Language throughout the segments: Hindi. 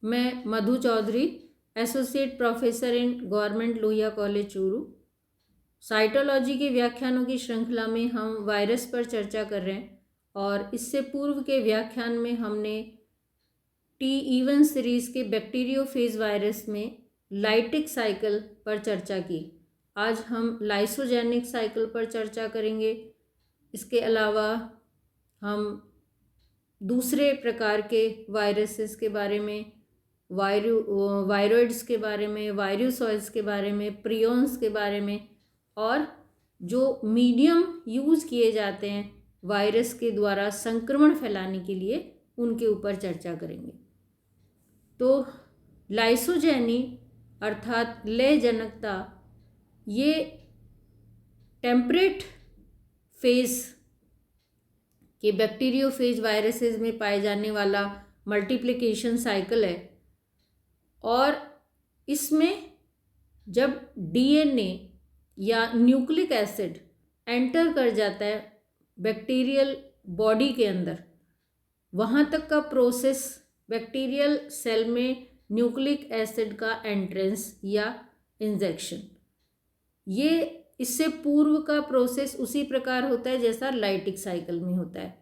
मैं Madhu Chaudhary, associate professor in government Lohia college Churu. Cytology के व्याख्यानों की श्रृंखला में हम वायरस पर चर्चा कर रहे हैं और इससे पूर्व के व्याख्यान में हमने T1 सीरीज़ के बैक्टीरियोफेज वायरस में लाइटिक साइकिल पर चर्चा की। आज हम लाइसोजेनिक साइकिल पर चर्चा करेंगे। इसके अलावा हम दूसरे प्रकार के वायरसेस के बारे में, वायरोइड्स के बारे में, वायरोसॉइड्स के बारे में, प्रियॉन्स के बारे में और जो मीडियम यूज़ किए जाते हैं वायरस के द्वारा संक्रमण फैलाने के लिए, उनके ऊपर चर्चा करेंगे। तो लाइसोजेनी अर्थात लयजनकता ये टेम्परेट फेज के बैक्टीरियोफेज वायरसेस में पाए जाने वाला मल्टीप्लिकेशन साइकिल है और इसमें जब डीएनए या न्यूक्लिक एसिड एंटर कर जाता है बैक्टीरियल बॉडी के अंदर, वहाँ तक का प्रोसेस बैक्टीरियल सेल में न्यूक्लिक एसिड का एंट्रेंस या इंजेक्शन, ये इससे पूर्व का प्रोसेस उसी प्रकार होता है जैसा लाइटिक साइकिल में होता है।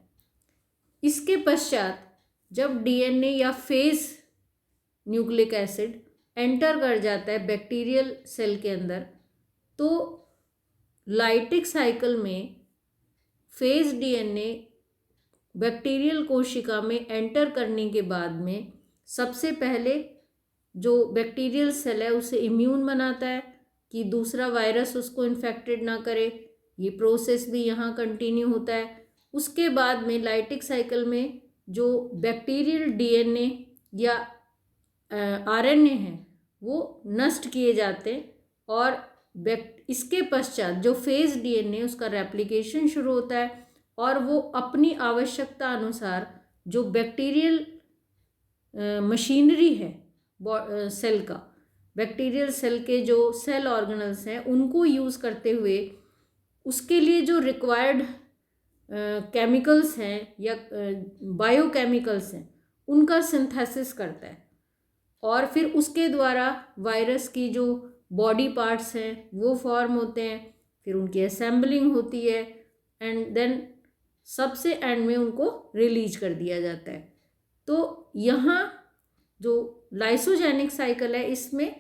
इसके पश्चात जब डीएनए या फेज न्यूक्लिक एसिड एंटर कर जाता है बैक्टीरियल सेल के अंदर, तो लाइटिक साइकिल में फेज डीएनए बैक्टीरियल कोशिका में एंटर करने के बाद में सबसे पहले जो बैक्टीरियल सेल है उसे इम्यून बनाता है कि दूसरा वायरस उसको इन्फेक्टेड ना करे। ये प्रोसेस भी यहाँ कंटिन्यू होता है। उसके बाद में लाइटिक साइकिल में जो बैक्टीरियल डीएनए या आरएनए हैं वो नष्ट किए जाते हैं और इसके पश्चात जो फेज डीएनए उसका रेप्लिकेशन शुरू होता है और वो अपनी आवश्यकता अनुसार जो बैक्टीरियल मशीनरी है सेल का, बैक्टीरियल सेल के जो सेल ऑर्गेनल्स हैं उनको यूज़ करते हुए उसके लिए जो रिक्वायर्ड केमिकल्स हैं या बायोकेमिकल्स हैं उनका सिंथेसिस करता है और फिर उसके द्वारा वायरस की जो बॉडी पार्ट्स हैं वो फॉर्म होते हैं, फिर उनकी असेंबलिंग होती है एंड देन सबसे एंड में उनको रिलीज कर दिया जाता है। तो यहाँ जो लाइसोजेनिक साइकिल है इसमें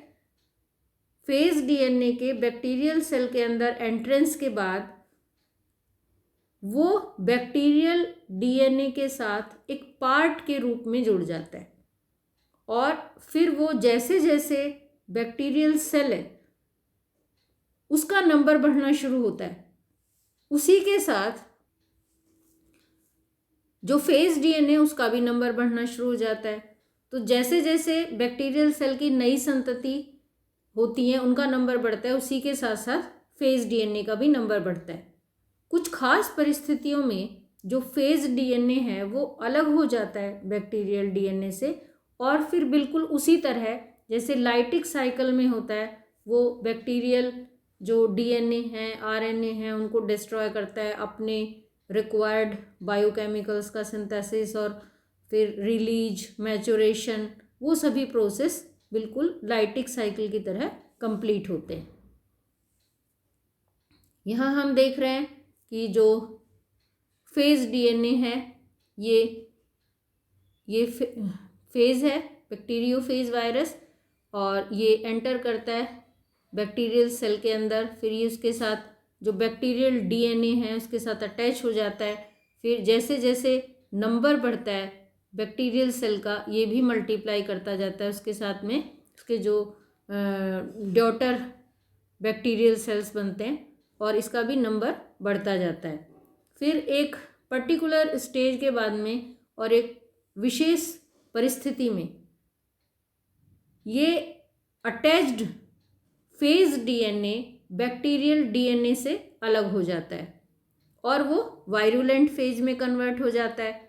फेज डीएनए के बैक्टीरियल सेल के अंदर एंट्रेंस के बाद वो बैक्टीरियल डीएनए के साथ एक पार्ट के रूप में जुड़ जाता है और फिर वो जैसे जैसे बैक्टीरियल सेल है उसका नंबर बढ़ना शुरू होता है, उसी के साथ जो फेज डीएनए उसका भी नंबर बढ़ना शुरू हो जाता है। तो जैसे जैसे बैक्टीरियल सेल की नई संतति होती है उनका नंबर बढ़ता है, उसी के साथ साथ फेज डीएनए का भी नंबर बढ़ता है। कुछ खास परिस्थितियों में जो फेज डीएनए है वो अलग हो जाता है बैक्टीरियल डीएनए से और फिर बिल्कुल उसी तरह जैसे लाइटिक साइकिल में होता है वो बैक्टीरियल जो डीएनए हैं, आरएनए हैं, उनको डिस्ट्रॉय करता है, अपने रिक्वायर्ड बायोकेमिकल्स का सिंथेसिस और फिर रिलीज, मैचुरेशन, वो सभी प्रोसेस बिल्कुल लाइटिक साइकिल की तरह कंप्लीट होते हैं। यहाँ हम देख रहे हैं कि जो फेज डीएनए है ये फेज है बैक्टीरियोफेज वायरस और ये एंटर करता है बैक्टीरियल सेल के अंदर, फिर ये उसके साथ जो बैक्टीरियल डीएनए है उसके साथ अटैच हो जाता है। फिर जैसे जैसे नंबर बढ़ता है बैक्टीरियल सेल का ये भी मल्टीप्लाई करता जाता है, उसके साथ में उसके जो डॉटर बैक्टीरियल सेल्स बनते हैं और इसका भी नंबर बढ़ता जाता है। फिर एक पर्टिकुलर स्टेज के बाद में और एक विशेष परिस्थिति में ये attached phase DNA bacterial DNA से अलग हो जाता है और वो वायरुलेंट फेज में कन्वर्ट हो जाता है।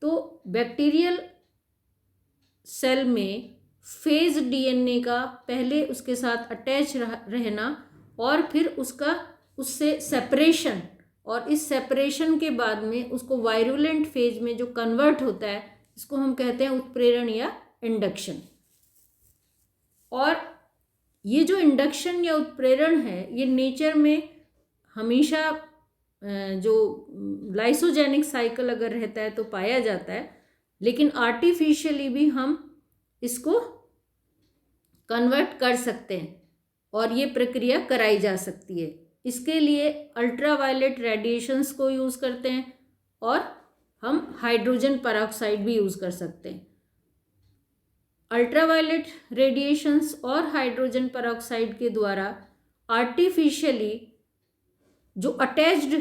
तो बैक्टीरियल सेल में फेज डीएनए का पहले उसके साथ अटैच रहना और फिर उससे सेपरेशन और इस सेपरेशन के बाद में उसको वायरुलेंट फेज में जो कन्वर्ट होता है इसको हम कहते हैं उत्प्रेरण या इंडक्शन। और ये जो इंडक्शन या उत्प्रेरण है, ये नेचर में हमेशा जो लाइसोजेनिक साइकिल अगर रहता है तो पाया जाता है, लेकिन आर्टिफिशियली भी हम इसको कन्वर्ट कर सकते हैं और ये प्रक्रिया कराई जा सकती है। इसके लिए अल्ट्रावायलेट रेडिएशंस को यूज़ करते हैं और हम हाइड्रोजन पेरोक्साइड भी यूज़ कर सकते हैं। अल्ट्रावायलेट रेडिएशंस और हाइड्रोजन पेरोक्साइड के द्वारा आर्टिफिशियली जो अटैच्ड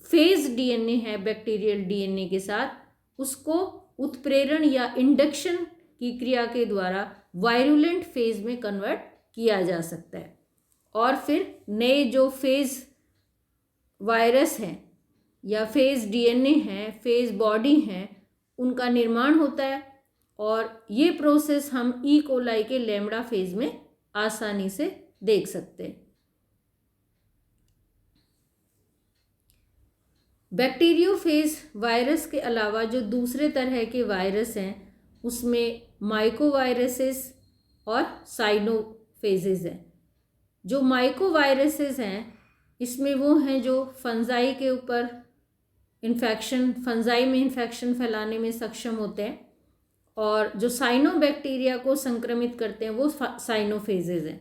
फेज डीएनए है बैक्टीरियल डीएनए के साथ, उसको उत्प्रेरण या इंडक्शन की क्रिया के द्वारा वायरुलेंट फेज में कन्वर्ट किया जा सकता है। और फिर नए जो फेज वायरस हैं या फेज डीएनए हैं, फेज बॉडी हैं, उनका निर्माण होता है। और ये प्रोसेस हम ई कोलाई के लैम्डा फेज में आसानी से देख सकते हैं। बैक्टीरियोफेज वायरस के अलावा जो दूसरे तरह के वायरस हैं, उसमें माइकोवायरसेस और साइनोफेजेस हैं। जो माइकोवायरसेस हैं, इसमें वो हैं जो फंजाई के ऊपर फंजाई में इन्फेक्शन फैलाने में सक्षम होते हैं। और जो साइनोबैक्टीरिया को संक्रमित करते हैं वो साइनोफेजेस हैं।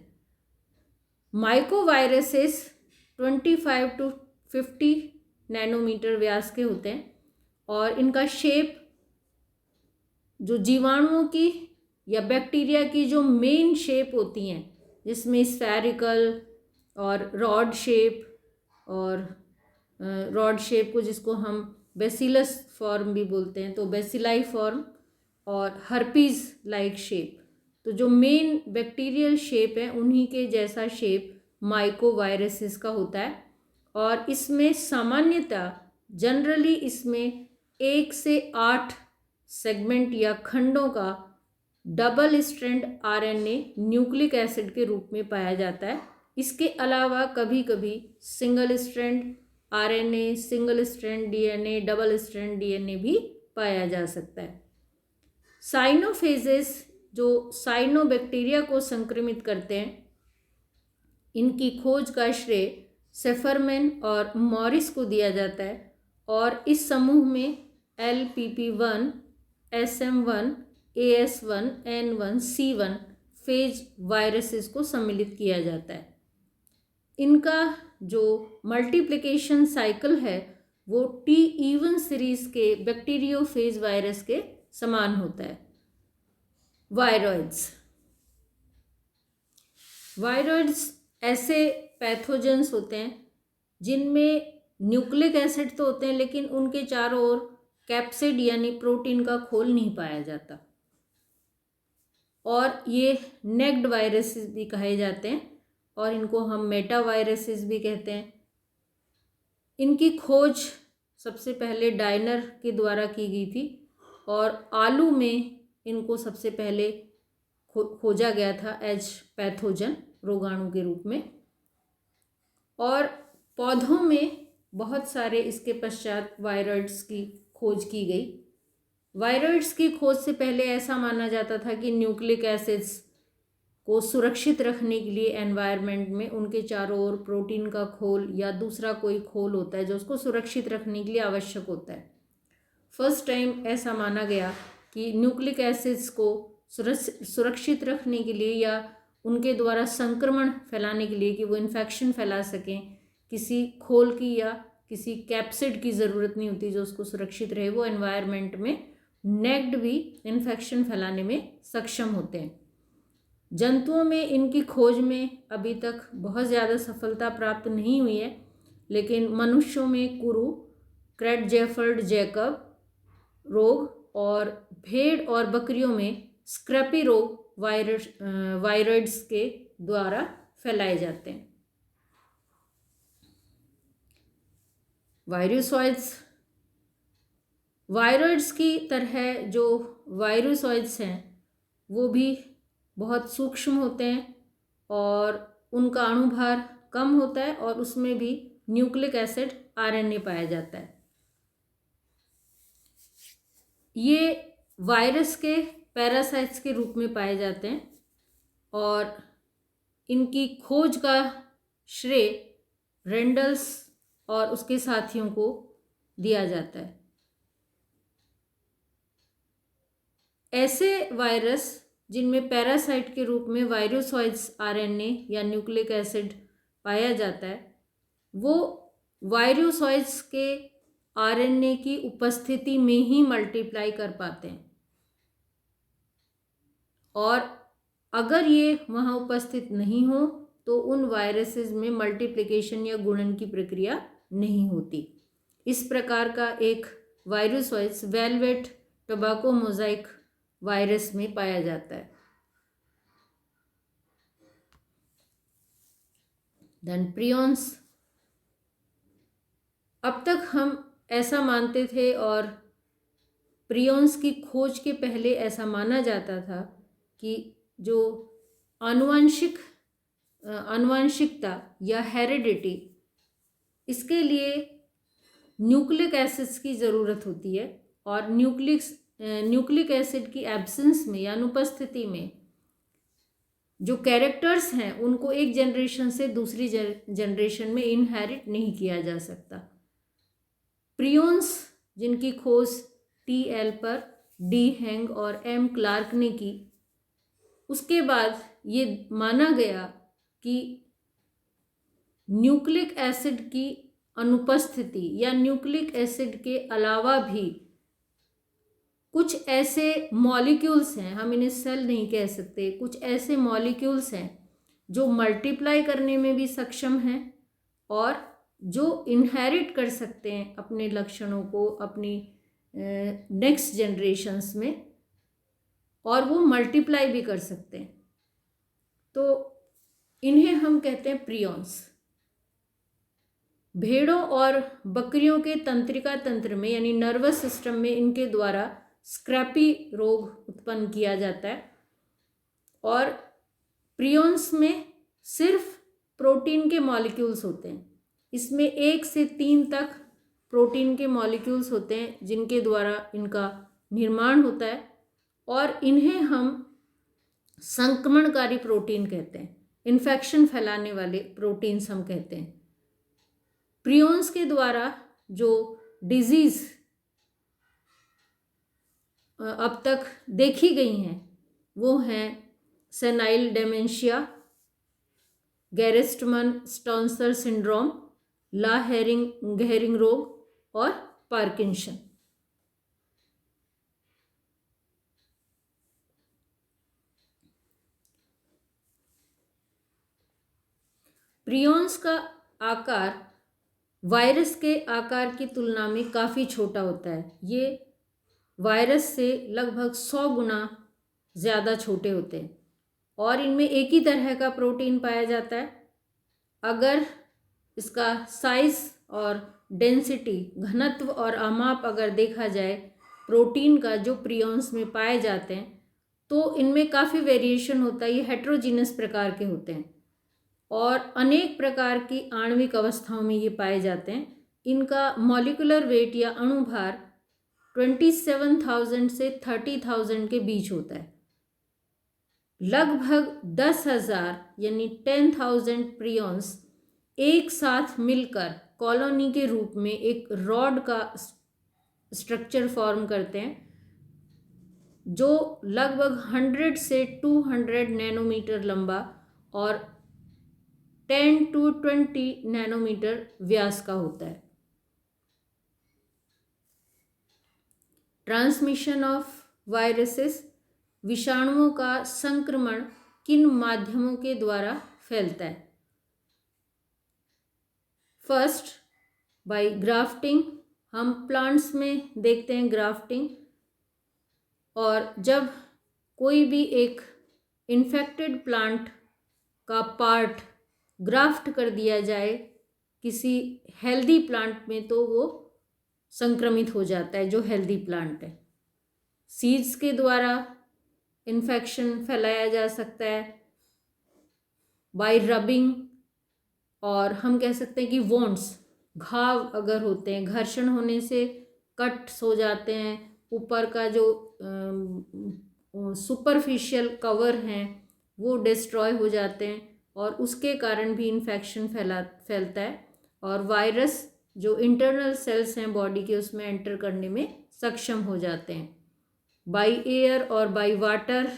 माइकोवायरसेस 25 to 50 नैनोमीटर व्यास के होते हैं और इनका शेप जो जीवाणुओं की या बैक्टीरिया की जो मेन शेप होती हैं, जिसमें स्फेरिकल और रॉड शेप, और रॉड शेप को जिसको हम बेसिलस फॉर्म भी बोलते हैं, तो बेसिलाई फॉर्म, और हर्पीज लाइक शेप। तो जो मेन बैक्टीरियल शेप है उन्हीं के जैसा शेप माइकोवायरसेस का होता है। और इसमें सामान्यतः जनरली इसमें 1 से 8 सेगमेंट या खंडों का double strand RNA nucleic acid के रूप में पाया जाता है। इसके अलावा कभी कभी single strand RNA, single strand DNA, double strand DNA भी पाया जा सकता है। साइनोफेजेस जो साइनोबैक्टीरिया को संक्रमित करते हैं, इनकी खोज का श्रेय सेफरमैन और मॉरिस को दिया जाता है। और इस समूह में LPP1, SM1, AS1, N1, C1 phase viruses को सम्मिलित किया जाता है। इनका जो मल्टीप्लिकेशन साइकिल है वो T-even सीरीज के बैक्टीरियोफेज वायरस के समान होता है। वायरॉइड्स ऐसे पैथोजेंस होते हैं जिनमें न्यूक्लिक एसिड तो होते हैं, लेकिन उनके चारों ओर कैप्सिड यानी प्रोटीन का खोल नहीं पाया जाता। और ये नेक्ड वायरसेस भी कहे जाते हैं और इनको हम मेटा वायरसेस भी कहते हैं। इनकी खोज सबसे पहले डायनर के द्वारा की गई थी और आलू में इनको सबसे पहले खोजा गया था एज पैथोजन, रोगाणु के रूप में। और पौधों में बहुत सारे इसके पश्चात वायरॉइड्स की खोज की गई। वायरॉइड्स की खोज से पहले ऐसा माना जाता था कि न्यूक्लिक एसिड्स को सुरक्षित रखने के लिए एनवायरनमेंट में उनके चारों ओर प्रोटीन का खोल या दूसरा कोई खोल होता है जो उसको सुरक्षित रखने के लिए आवश्यक होता है। फर्स्ट टाइम ऐसा माना गया कि न्यूक्लिक एसिड्स को सुरक्षित रखने के लिए या उनके द्वारा संक्रमण फैलाने के लिए, कि वो इन्फेक्शन फैला सकें, किसी खोल की या किसी कैप्सिड की ज़रूरत नहीं होती जो उसको सुरक्षित रहे। वो एनवायरनमेंट में नेक्ड भी इन्फेक्शन फैलाने में सक्षम होते हैं। जंतुओं में इनकी खोज में अभी तक बहुत ज़्यादा सफलता प्राप्त नहीं हुई है, लेकिन मनुष्यों में कुरु, क्रेटजेफर्ड जैकब रोग और भेड़ और बकरियों में स्क्रैपी रोग वायरॉइड्स के द्वारा फैलाए जाते हैं। वायरॉइड्स की तरह जो वायरोसॉइड्स हैं वो भी बहुत सूक्ष्म होते हैं और उनका अणुभार कम होता है और उसमें भी न्यूक्लिक एसिड आरएनए पाया जाता है। ये वायरस के पैरासाइट्स के रूप में पाए जाते हैं और इनकी खोज का श्रेय रेंडल्स और उसके साथियों को दिया जाता है। ऐसे वायरस जिनमें पैरासाइट के रूप में वायरोसॉइड्स आरएनए या न्यूक्लिक एसिड पाया जाता है, वो वायरोसॉइड्स के आरएनए की उपस्थिति में ही मल्टीप्लाई कर पाते हैं और अगर ये वहाँ उपस्थित नहीं हो तो उन वायरसेस में मल्टीप्लिकेशन या गुणन की प्रक्रिया नहीं होती। इस प्रकार का एक वायरोसॉइड्स वेलवेट टोबैको मोज़ाइक वायरस में पाया जाता है। देन प्रियॉन्स, अब तक हम ऐसा मानते थे और प्रियॉन्स की खोज के पहले ऐसा माना जाता था कि जो आनुवंशिकता या हेरिडिटी, इसके लिए न्यूक्लिक एसिड्स की ज़रूरत होती है और न्यूक्लिक एसिड की एब्सेंस में या अनुपस्थिति में जो कैरेक्टर्स हैं उनको एक जनरेशन से दूसरी जनरेशन में इनहेरिट नहीं किया जा सकता। प्रियॉन्स जिनकी खोज टी एल्पर, डी हैंग और एम क्लार्क ने की, उसके बाद ये माना गया कि न्यूक्लिक एसिड की अनुपस्थिति या न्यूक्लिक एसिड के अलावा भी कुछ ऐसे मॉलिक्यूल्स हैं, हम इन्हें सेल नहीं कह सकते, कुछ ऐसे मॉलिक्यूल्स हैं जो मल्टीप्लाई करने में भी सक्षम हैं और जो इनहेरिट कर सकते हैं अपने लक्षणों को अपनी नेक्स्ट जनरेशन्स में, और वो मल्टीप्लाई भी कर सकते हैं। तो इन्हें हम कहते हैं प्रियॉन्स। भेड़ों और बकरियों के तंत्रिका तंत्र में यानी नर्वस सिस्टम में इनके द्वारा स्क्रैपी रोग उत्पन्न किया जाता है और प्रियॉन्स में सिर्फ प्रोटीन के मॉलिक्यूल्स होते हैं। इसमें 1 से 3 तक प्रोटीन के मॉलिक्यूल्स होते हैं जिनके द्वारा इनका निर्माण होता है और इन्हें हम संक्रमणकारी प्रोटीन कहते हैं, इन्फेक्शन फैलाने वाले प्रोटीन्स हम कहते हैं। प्रियॉन्स के द्वारा जो डिजीज़ अब तक देखी गई हैं वो हैं सेनाइल डेमेंशिया, गैरेस्टमन स्टॉन्सर सिंड्रोम, ला हेरिंग रोग और पार्किंसन। प्रियॉन्स का आकार वायरस के आकार की तुलना में काफ़ी छोटा होता है। ये वायरस से लगभग 100 गुना ज़्यादा छोटे होते हैं और इनमें एक ही तरह का प्रोटीन पाया जाता है। अगर इसका साइज़ और डेंसिटी, घनत्व और आमाप अगर देखा जाए प्रोटीन का जो प्रियॉन्स में पाए जाते हैं तो इनमें काफ़ी वेरिएशन होता है। ये हेट्रोजीनस प्रकार के होते हैं और अनेक प्रकार की आणविक अवस्थाओं में ये पाए जाते हैं। इनका मॉलिक्यूलर वेट या अणुभार 27,000 से 30,000 के बीच होता है। लगभग 10,000 यानी 10,000 प्रियॉन्स एक साथ मिलकर कॉलोनी के रूप में एक रॉड का स्ट्रक्चर फॉर्म करते हैं जो लगभग 100 से 200 नैनोमीटर लंबा और 10 to 20 नैनोमीटर व्यास का होता है। ट्रांसमिशन ऑफ वायरसेस, विषाणुओं का संक्रमण किन माध्यमों के द्वारा फैलता है? First, by grafting. हम प्लांट्स में देखते हैं ग्राफ्टिंग, और जब कोई भी एक इन्फेक्टेड प्लांट का पार्ट ग्राफ्ट कर दिया जाए किसी हेल्दी प्लांट में तो वो संक्रमित हो जाता है, जो हेल्दी प्लांट है। सीड्स के द्वारा इन्फेक्शन फैलाया जा सकता है बाय रबिंग, और हम कह सकते हैं कि वोंड्स, घाव अगर होते हैं, घर्षण होने से कट्स हो जाते हैं, ऊपर का जो सुपरफिशियल कवर हैं वो डिस्ट्रॉय हो जाते हैं और उसके कारण भी इन्फेक्शन फैलता है और वायरस जो इंटरनल सेल्स हैं बॉडी के उसमें एंटर करने में सक्षम हो जाते हैं। बाय एयर और by water,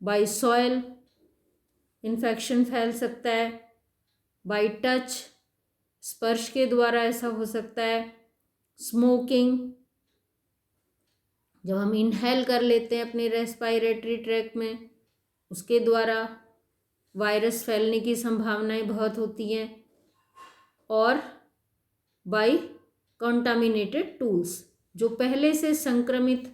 by soil infection फैल सकता है, बाय टच स्पर्श के द्वारा ऐसा हो सकता है, स्मोकिंग जब हम इनहेल कर लेते हैं अपने रेस्पिरेटरी ट्रैक्ट में उसके द्वारा वायरस फैलने की संभावनाएं बहुत होती हैं, और बाय कंटामिनेटेड टूल्स जो पहले से संक्रमित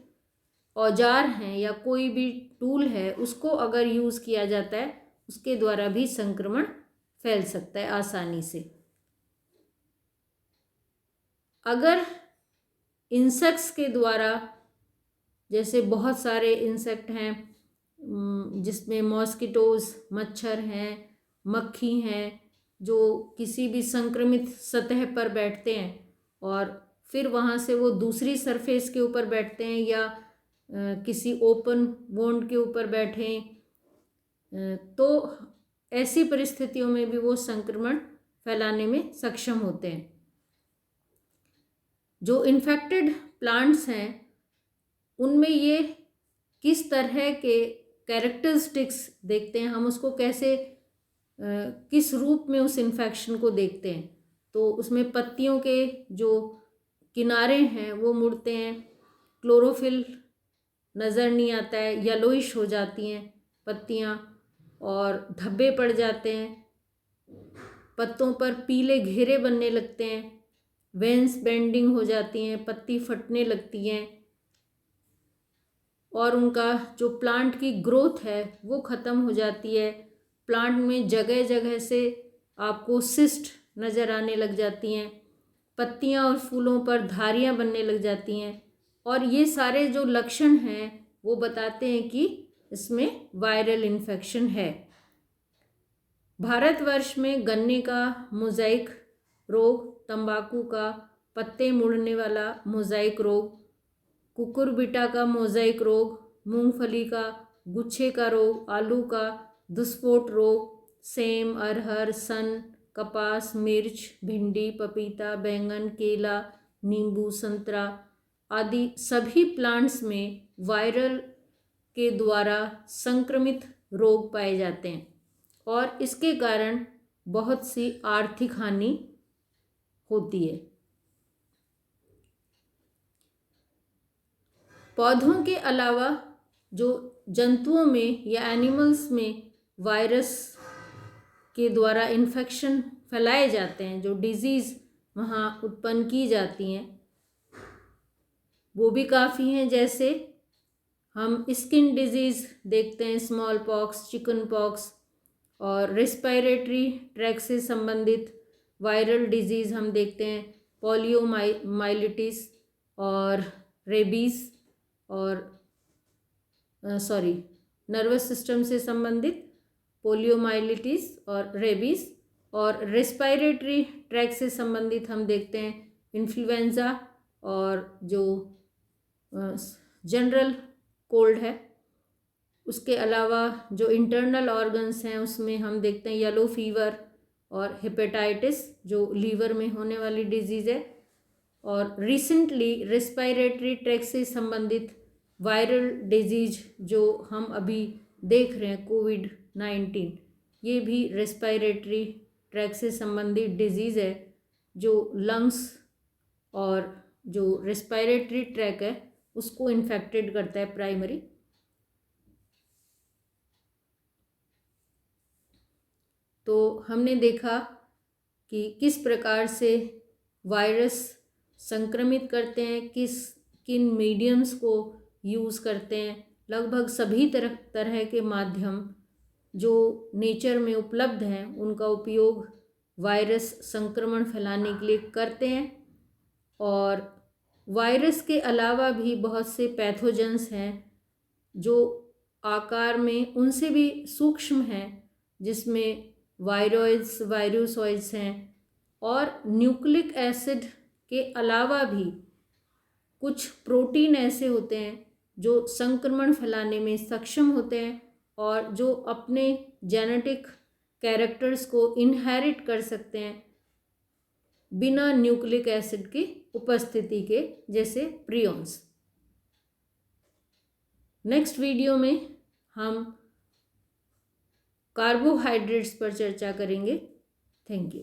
औजार हैं या कोई भी टूल है उसको अगर यूज़ किया जाता है उसके द्वारा भी संक्रमण फैल सकता है आसानी से। अगर इंसेक्ट्स के द्वारा, जैसे बहुत सारे इंसेक्ट हैं जिसमें मॉस्किटोज मच्छर हैं, मक्खी हैं, जो किसी भी संक्रमित सतह पर बैठते हैं और फिर वहाँ से वो दूसरी सरफेस के ऊपर बैठते हैं या किसी ओपन वोंड के ऊपर बैठें, तो ऐसी परिस्थितियों में भी वो संक्रमण फैलाने में सक्षम होते हैं। जो इन्फेक्टेड प्लांट्स हैं उनमें ये किस तरह के कैरेक्टरिस्टिक्स देखते हैं, हम उसको कैसे किस रूप में उस इन्फेक्शन को देखते हैं, तो उसमें पत्तियों के जो किनारे हैं वो मुड़ते हैं, क्लोरोफिल नज़र नहीं आता है, येलोइश हो जाती हैं पत्तियाँ और धब्बे पड़ जाते हैं, पत्तों पर पीले घेरे बनने लगते हैं, वेन्स बेंडिंग हो जाती हैं, पत्ती फटने लगती हैं और उनका जो प्लांट की ग्रोथ है वो ख़त्म हो जाती है। प्लांट में जगह जगह से आपको सिस्ट नज़र आने लग जाती हैं, पत्तियां और फूलों पर धारियां बनने लग जाती हैं और ये सारे जो लक्षण हैं वो बताते हैं कि इसमें वायरल इन्फेक्शन है। भारतवर्ष में गन्ने का मोज़ाइक रोग, तंबाकू का पत्ते मुड़ने वाला मोज़ाइक रोग, कुकुरबिटा का मोज़ाइक रोग, मूंगफली का गुच्छे का रोग, आलू का दुष्पोट रोग, सेम, अरहर, सन, कपास, मिर्च, भिंडी, पपीता, बैंगन, केला, नींबू, संतरा आदि सभी प्लांट्स में वायरल के द्वारा संक्रमित रोग पाए जाते हैं और इसके कारण बहुत सी आर्थिक हानि होती है। पौधों के अलावा जो जंतुओं में या एनिमल्स में वायरस के द्वारा इन्फेक्शन फैलाए जाते हैं, जो डिजीज़ वहाँ उत्पन्न की जाती हैं वो भी काफ़ी हैं। जैसे हम स्किन डिजीज़ देखते हैं, स्मॉल पॉक्स, चिकन पॉक्स, और रेस्पिरेटरी ट्रैक से संबंधित वायरल डिजीज़ हम देखते हैं, पोलियोमाइलिटिस और रेबीज़ और नर्वस सिस्टम से संबंधित पोलियोमाइलिटिस और रेबीज़, और रेस्पिरेटरी ट्रैक से संबंधित हम देखते हैं इन्फ्लुएंज़ा और जो जनरल कोल्ड है। उसके अलावा जो इंटरनल ऑर्गन्स हैं उसमें हम देखते हैं येलो फीवर और हेपेटाइटिस जो लीवर में होने वाली डिजीज़ है। और रिसेंटली रेस्पिरेटरी ट्रैक से संबंधित वायरल डिजीज़ जो हम अभी देख रहे हैं, कोविड-19, ये भी रेस्पिरेटरी ट्रैक से संबंधित डिजीज़ है जो लंग्स और जो रेस्पिरेटरी ट्रैक है उसको इन्फेक्टेड करता है प्राइमरी। तो हमने देखा कि किस प्रकार से वायरस संक्रमित करते हैं, किन मीडियम्स को यूज़ करते हैं। लगभग सभी तरह के माध्यम जो नेचर में उपलब्ध हैं उनका उपयोग वायरस संक्रमण फैलाने के लिए करते हैं। और वायरस के अलावा भी बहुत से पैथोजेंस हैं जो आकार में उनसे भी सूक्ष्म हैं, जिसमें वायरॉइड्स, वायरोसॉइड्स हैं, और न्यूक्लिक एसिड के अलावा भी कुछ प्रोटीन ऐसे होते हैं जो संक्रमण फैलाने में सक्षम होते हैं और जो अपने जेनेटिक कैरेक्टर्स को इनहेरिट कर सकते हैं बिना न्यूक्लिक एसिड की उपस्थिति के, जैसे प्रियॉन्स। नेक्स्ट वीडियो में हम कार्बोहाइड्रेट्स पर चर्चा करेंगे। Thank you.